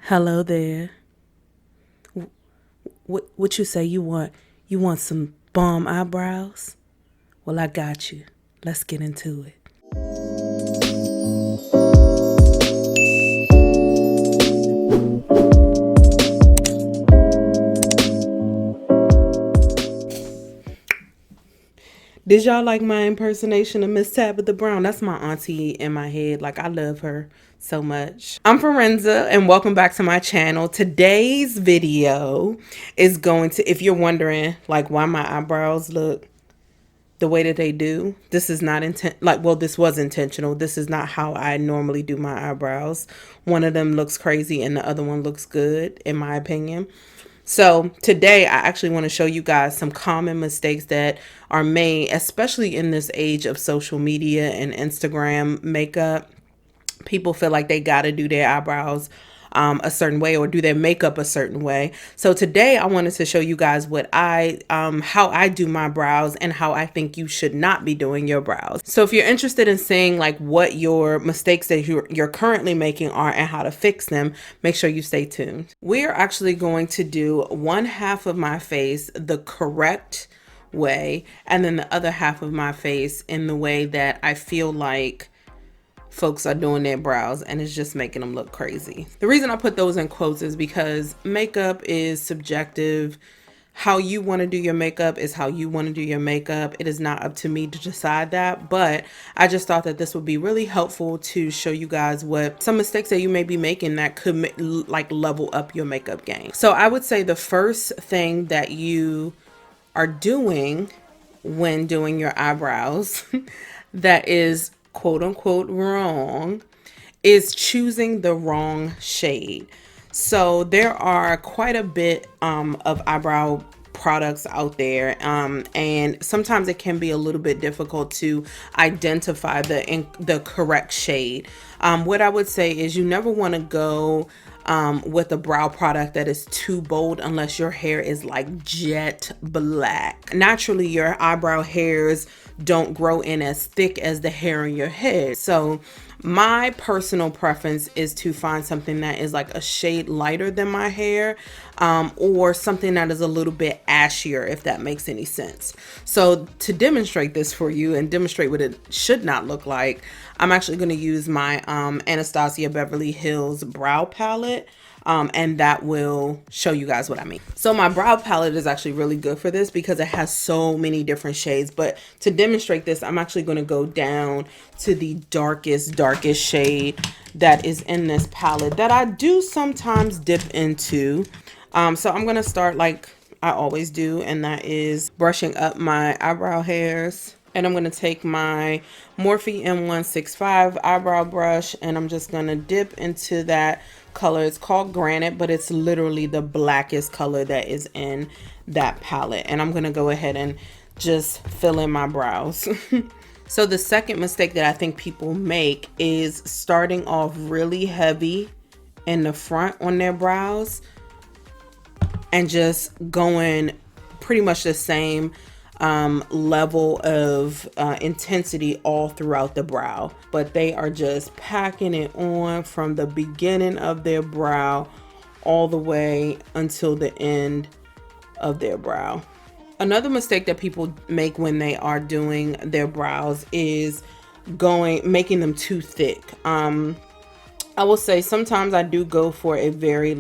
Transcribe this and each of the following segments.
Hello there. What you say you want? You want some bomb eyebrows? Well, I got you. Let's get into it. Did y'all like my impersonation of Miss Tabitha Brown? That's my auntie in my head. Like, I love her so much. I'm Firenza and welcome back to my channel. Today's video is going to, if you're wondering like why my eyebrows look the way that they do, this is not this was intentional. This is not how I normally do my eyebrows. One of them looks crazy and the other one looks good, in my opinion. So today I actually want to show you guys some common mistakes that are made, especially in this age of social media and Instagram makeup. People feel like they got to do their eyebrows a certain way or do their makeup a certain way. So today I wanted to show you guys how I do my brows and how I think you should not be doing your brows. So if you're interested in seeing like what your mistakes that you're currently making are and how to fix them, make sure you stay tuned. We are actually going to do one half of my face the correct way and then the other half of my face in the way that I feel like folks are doing their brows and it's just making them look crazy. The reason I put those in quotes is because makeup is subjective. How you want to do your makeup is how you want to do your makeup. It is not up to me to decide that, but I just thought that this would be really helpful to show you guys what some mistakes that you may be making that could like level up your makeup game. So I would say the first thing that you are doing when doing your eyebrows that is quote unquote wrong is choosing the wrong shade. So there are quite a bit of eyebrow products out there, and sometimes it can be a little bit difficult to identify the correct shade. What I would say is you never want to go with a brow product that is too bold unless your hair is like jet black. Naturally, your eyebrow hairs don't grow in as thick as the hair in your head. So my personal preference is to find something that is like a shade lighter than my hair, or something that is a little bit ashier, if that makes any sense. So to demonstrate this for you and demonstrate what it should not look like, I'm actually going to use my Anastasia Beverly Hills brow palette. And that will show you guys what I mean. So my brow palette is actually really good for this because it has so many different shades. But to demonstrate this, I'm actually going to go down to the darkest shade that is in this palette that I do sometimes dip into. So I'm going to start like I always do, and that is brushing up my eyebrow hairs. And I'm going to take my Morphe M165 eyebrow brush and I'm just going to dip into that color. It's called Granite, but it's literally the blackest color that is in that palette. And I'm going to go ahead and just fill in my brows. So the second mistake that I think people make is starting off really heavy in the front on their brows and just going pretty much the same level of intensity all throughout the brow, but they are just packing it on from the beginning of their brow all the way until the end of their brow. Another mistake that people make when they are doing their brows is making them too thick. I will say sometimes I do go for a very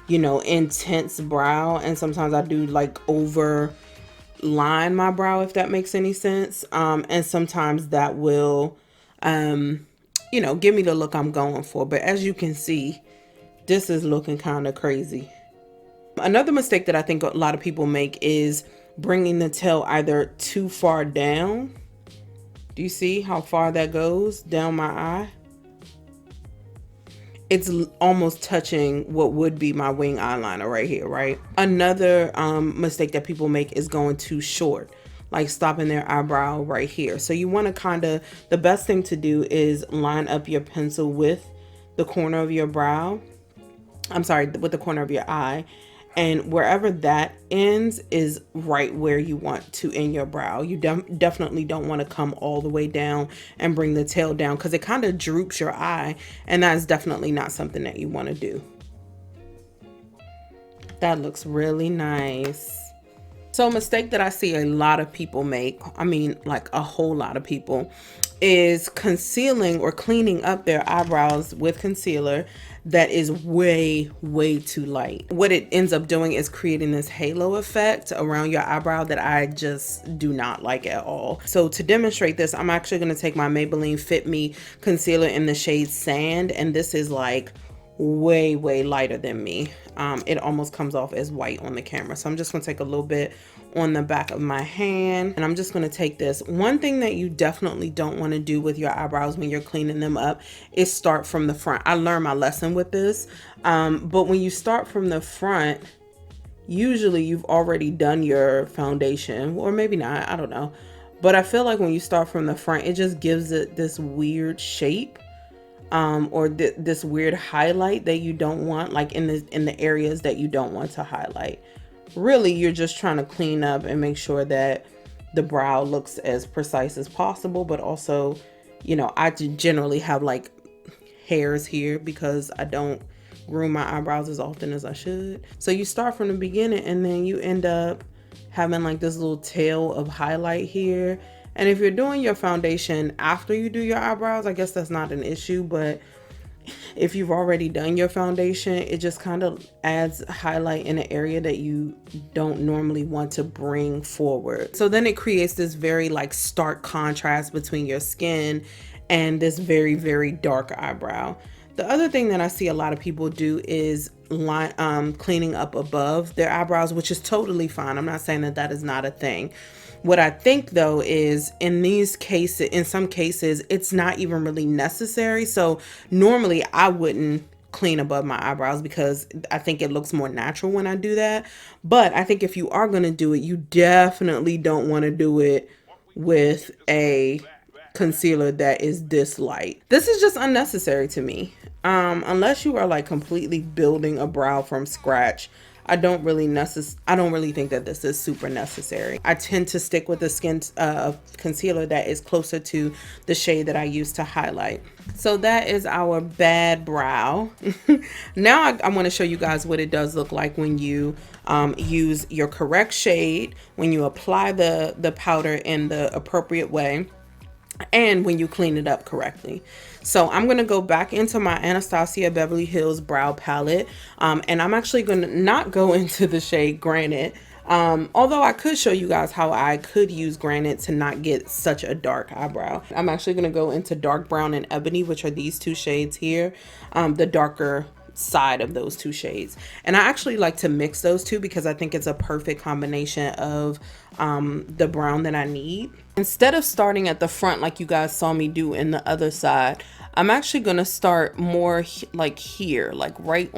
intense brow, and sometimes I do like over line my brow, if that makes any sense. And sometimes that will give me the look I'm going for. But as you can see, this is looking kind of crazy. Another mistake that I think a lot of people make is bringing the tail either too far down. Do you see how far that goes down my eye? It's almost touching what would be my wing eyeliner right here, right? Another mistake that people make is going too short, like stopping their eyebrow right here. So you want to the best thing to do is line up your pencil with the corner of your brow. I'm sorry, with the corner of your eye, And wherever that ends is right where you want to end your brow. You definitely don't want to come all the way down and bring the tail down, because it kind of droops your eye, and that's definitely not something that you want to do. That looks really nice. So a mistake that I see a lot of people make, I mean like a whole lot of people, is concealing or cleaning up their eyebrows with concealer that is way too light. What it ends up doing is creating this halo effect around your eyebrow that I just do not like at all. So to demonstrate this, I'm actually going to take my Maybelline Fit Me concealer in the shade Sand, and this is like way lighter than me. It almost comes off as white on the camera. So I'm just gonna take a little bit on the back of my hand, and I'm just gonna take this. One thing that you definitely don't want to do with your eyebrows when you're cleaning them up is start from the front. I learned my lesson with this, but when you start from the front, usually you've already done your foundation, or maybe not, I don't know. But I feel like when you start from the front, it just gives it this weird shape, or this weird highlight that you don't want, like in the areas that you don't want to highlight. Really, you're just trying to clean up and make sure that the brow looks as precise as possible, but also, you know, I generally have like hairs here because I don't groom my eyebrows as often as I should. So you start from the beginning, and then you end up having like this little tail of highlight here. And if you're doing your foundation after you do your eyebrows, I guess that's not an issue. But if you've already done your foundation, it just kind of adds highlight in an area that you don't normally want to bring forward. So then it creates this very like stark contrast between your skin and this very dark eyebrow. The other thing that I see a lot of people do is cleaning up above their eyebrows, which is totally fine. I'm not saying that that is not a thing. What I think though is in some cases, it's not even really necessary. So normally I wouldn't clean above my eyebrows because I think it looks more natural when I do that. But I think if you are going to do it, you definitely don't want to do it with a concealer that is this light. This is just unnecessary to me. Unless you are like completely building a brow from scratch, I don't really think that this is super necessary. I tend to stick with the skin concealer that is closer to the shade that I use to highlight. So that is our bad brow. Now I want to show you guys what it does look like when you use your correct shade, when you apply the powder in the appropriate way, and when you clean it up correctly. So I'm going to go back into my Anastasia Beverly Hills brow palette, and I'm actually going to not go into the shade Granite, although I could show you guys how I could use Granite to not get such a dark eyebrow. I'm actually going to go into Dark Brown and Ebony, which are these two shades here, the darker side of those two shades. And I actually like to mix those two because I think it's a perfect combination of the brown that I need. Instead of starting at the front like you guys saw me do in the other side, I'm actually going to start more like here, like right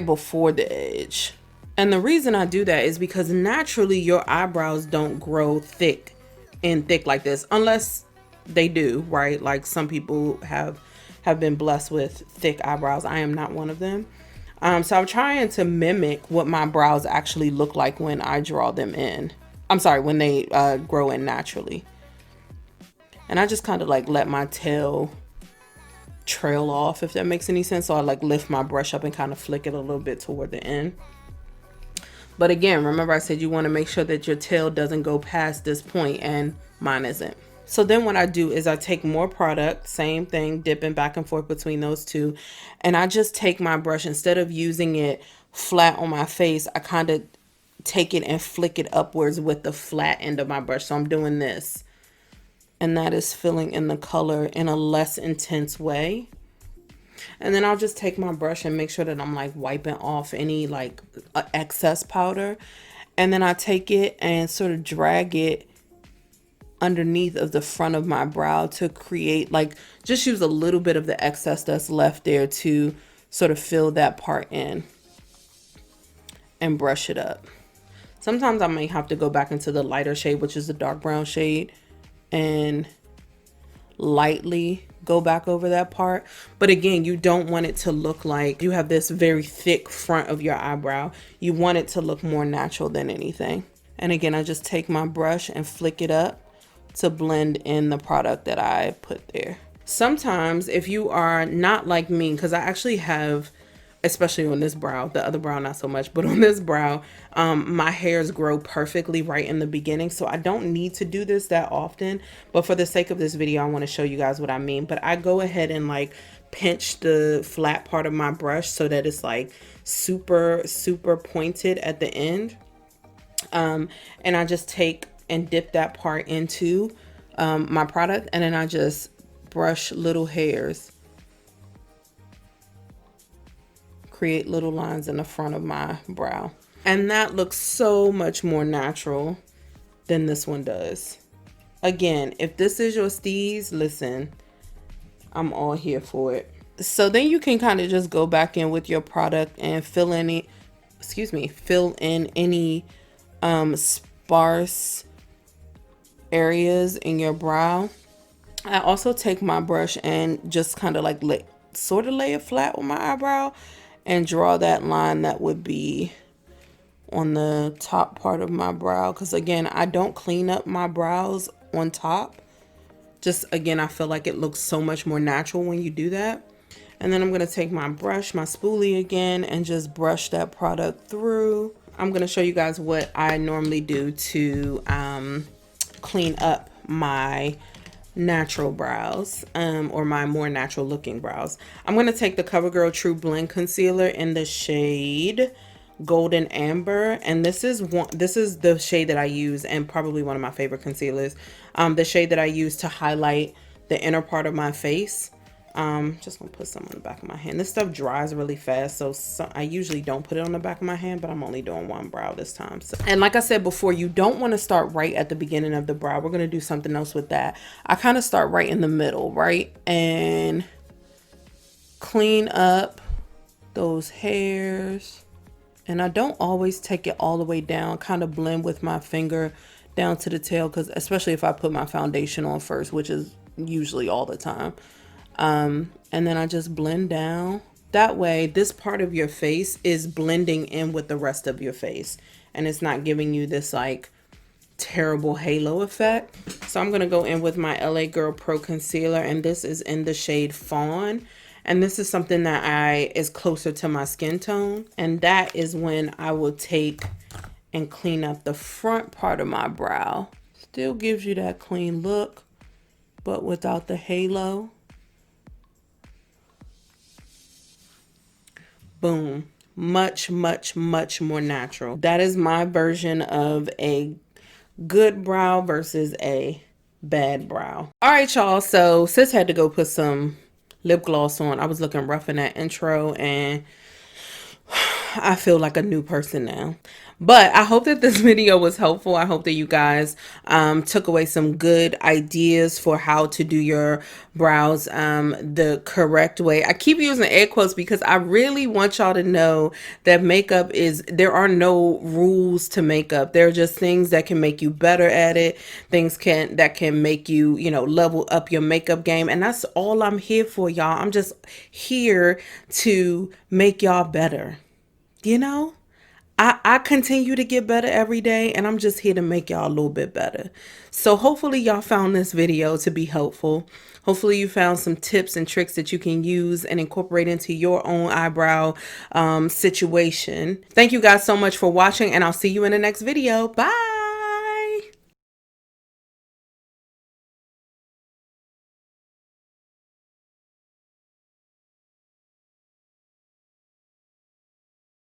before the edge. And the reason I do that is because naturally your eyebrows don't grow thick like this, unless they do, right? Like some people have been blessed with thick eyebrows. I am not one of them. So I'm trying to mimic what my brows actually look like when I draw them in. I'm sorry, when they grow in naturally. And I just kind of like let my tail trail off, if that makes any sense. So I like lift my brush up and kind of flick it a little bit toward the end. But again, remember I said you want to make sure that your tail doesn't go past this point, and mine isn't. So then what I do is I take more product, same thing, dipping back and forth between those two. And I just take my brush, instead of using it flat on my face, I kind of take it and flick it upwards with the flat end of my brush. So I'm doing this. And that is filling in the color in a less intense way. And then I'll just take my brush and make sure that I'm like wiping off any like excess powder. And then I take it and sort of drag it underneath of the front of my brow to create, like, just use a little bit of the excess that's left there to sort of fill that part in and brush it up. Sometimes I may have to go back into the lighter shade, which is the dark brown shade, and lightly go back over that part. But again, you don't want it to look like you have this very thick front of your eyebrow. You want it to look more natural than anything. And again, I just take my brush and flick it up to blend in the product that I put there. Sometimes if you are not like me, because I actually have, especially on this brow, the other brow not so much, but on this brow, my hairs grow perfectly right in the beginning, so I don't need to do this that often. But for the sake of this video, I want to show you guys what I mean. But I go ahead and like pinch the flat part of my brush so that it's like super pointed at the end, and I just take and dip that part into my product, and then I just brush little hairs, create little lines in the front of my brow, and that looks so much more natural than this one does. Again, if this is your steez, listen, I'm all here for it. So then you can kind of just go back in with your product and fill in any sparse areas in your brow. I also take my brush and just kind of like lay it flat on my eyebrow and draw that line that would be on the top part of my brow. Because again, I don't clean up my brows on top. Just again, I feel like it looks so much more natural when you do that. And then I'm going to take my brush, my spoolie again, and just brush that product through. I'm going to show you guys what I normally do to clean up my natural brows, or my more natural looking brows. I'm going to take the CoverGirl True Blend Concealer in the shade Golden Amber, and this is the shade that I use, and probably one of my favorite concealers. The shade that I use to highlight the inner part of my face. Just gonna put some on the back of my hand. This stuff dries really fast, so I usually don't put it on the back of my hand, but I'm only doing one brow this time. So, and like I said before, you don't want to start right at the beginning of the brow. We're gonna do something else with that. I kind of start right in the middle, right, and clean up those hairs. And I don't always take it all the way down, kind of blend with my finger down to the tail, because especially if I put my foundation on first, which is usually all the time. And then I just blend down. That way, this part of your face is blending in with the rest of your face, and it's not giving you this like terrible halo effect. So I'm gonna go in with my LA Girl Pro Concealer, and this is in the shade Fawn. And this is something that is closer to my skin tone. And that is when I will take and clean up the front part of my brow. Still gives you that clean look, but without the halo. Boom. Much more natural. That is my version of a good brow versus a bad brow. All right, y'all. So sis had to go put some lip gloss on. I was looking rough in that intro, and I feel like a new person now. But I hope that this video was helpful. I hope that you guys took away some good ideas for how to do your brows the correct way. I keep using air quotes because I really want y'all to know that there are no rules to makeup. There are just things that can make you better at it. Things that can make you, level up your makeup game. And that's all I'm here for, y'all. I'm just here to make y'all better. I continue to get better every day, and I'm just here to make y'all a little bit better. So hopefully y'all found this video to be helpful. Hopefully you found some tips and tricks that you can use and incorporate into your own eyebrow situation. Thank you guys so much for watching, and I'll see you in the next video. Bye.